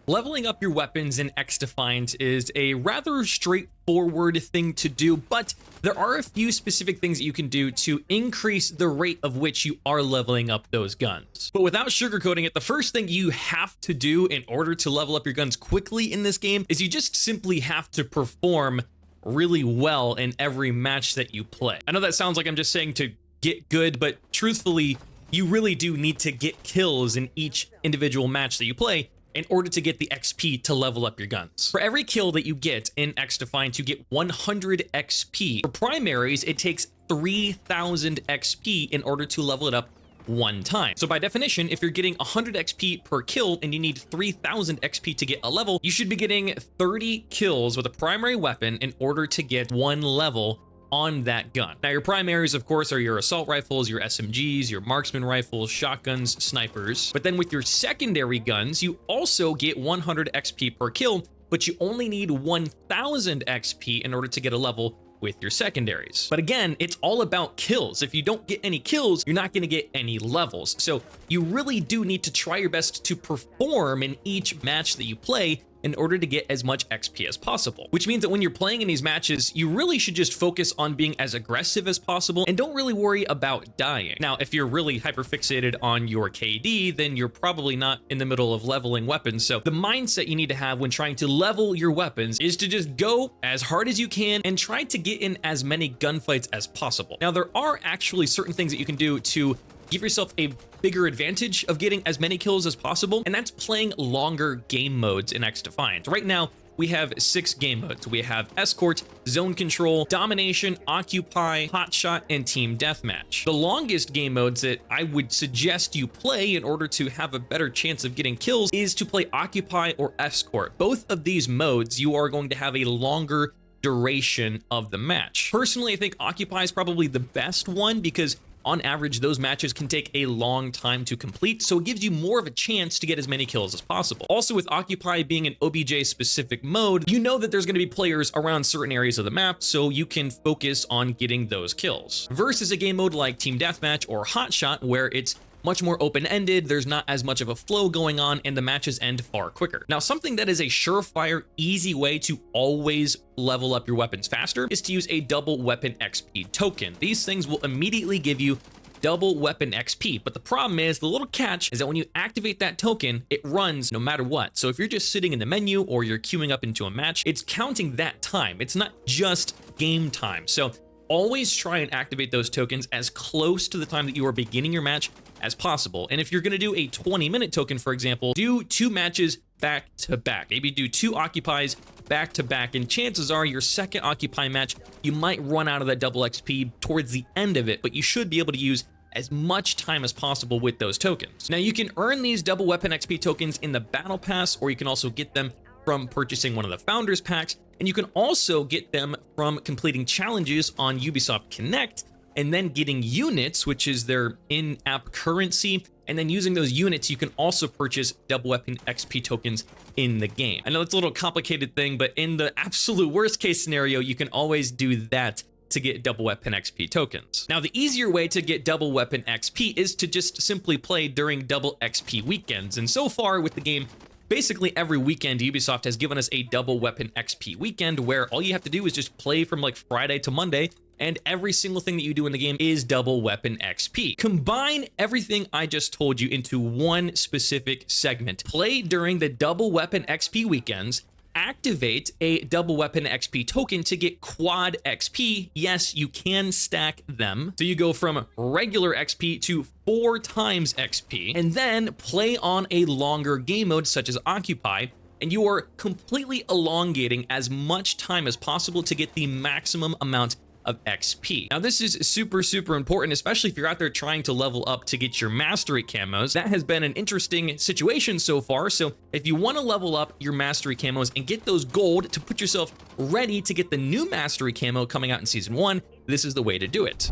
Leveling up your weapons in XDefiant is a rather straightforward thing to do, but there are a few specific things that you can do to increase the rate of which you are leveling up those guns. But without sugarcoating it, the first thing you have to do in order to level up your guns quickly in this game is you just simply have to perform really well in every match that you play. I know that sounds like I'm just saying to get good, but truthfully, you really do need to get kills in each individual match that you play in order to get the XP to level up your guns. For every kill that you get in XDefiant, you get 100 XP. For Primaries, it takes 3,000 XP in order to level it up one time. So by definition, if you're getting 100 XP per kill and you need 3,000 XP to get a level, you should be getting 30 kills with a primary weapon in order to get one level on that gun. Now, your primaries, of course, are your assault rifles, your SMGs, your marksman rifles, shotguns, snipers. But then with your secondary guns, you also get 100 XP per kill, but you only need 1,000 XP in order to get a level with your secondaries. But again, it's all about kills. If you don't get any kills, you're not going to get any levels. So you really do need to try your best to perform in each match that you play in order to get as much XP as possible. Which means that when you're playing in these matches, you really should just focus on being as aggressive as possible and don't really worry about dying. Now, if you're really hyperfixated on your KD, then you're probably not in the middle of leveling weapons. So the mindset you need to have when trying to level your weapons is to just go as hard as you can and try to get in as many gunfights as possible. Now, there are actually certain things that you can do to give yourself a bigger advantage of getting as many kills as possible, and that's playing longer game modes in XDefiant. Right now, we have 6 game modes. We have Escort, Zone Control, Domination, Occupy, Hotshot, and Team Deathmatch. The longest game modes that I would suggest you play in order to have a better chance of getting kills is to play Occupy or Escort. Both of these modes, you are going to have a longer duration of the match. Personally, I think Occupy is probably the best one because on average, those matches can take a long time to complete, so it gives you more of a chance to get as many kills as possible. Also, with Occupy being an OBJ-specific mode, you know that there's going to be players around certain areas of the map, so you can focus on getting those kills. Versus a game mode like Team Deathmatch or Hotshot, where it's much more open-ended, there's not as much of a flow going on, and the matches end far quicker. Now, something that is a surefire, easy way to always level up your weapons faster is to use a double weapon XP token. These things will immediately give you double weapon XP, but the problem is, the little catch is that when you activate that token, it runs no matter what. So if you're just sitting in the menu or you're queuing up into a match, it's counting that time. It's not just game time. So always try and activate those tokens as close to the time that you are beginning your match as possible. And if you're going to do a 20-minute token, for example, do 2 matches back to back. Maybe do 2 occupies back to back, and chances are your second occupy match, you might run out of that double XP towards the end of it, but you should be able to use as much time as possible with those tokens. Now, you can earn these double weapon XP tokens in the battle pass, or you can also get them from purchasing one of the founders packs, and you can also get them from completing challenges on Ubisoft Connect, and then getting units, which is their in-app currency, and then using those units, you can also purchase double weapon XP tokens in the game. I know it's a little complicated thing, but in the absolute worst case scenario, you can always do that to get double weapon XP tokens. Now, the easier way to get double weapon XP is to just simply play during double XP weekends, and so far with the game, basically every weekend, Ubisoft has given us a double weapon XP weekend where all you have to do is just play from like Friday to Monday, and every single thing that you do in the game is double weapon XP. Combine everything I just told you into one specific segment. Play during the double weapon XP weekends, activate a double weapon XP token to get quad XP. Yes, you can stack them. So you go from regular XP to 4 times XP, and then play on a longer game mode such as Occupy, and you are completely elongating as much time as possible to get the maximum amount of XP. Now, this is super important, especially if you're out there trying to level up to get your mastery camos. That has been an interesting situation so far. So if you want to level up your mastery camos and get those gold to put yourself ready to get the new mastery camo coming out in season 1, this is the way to do it.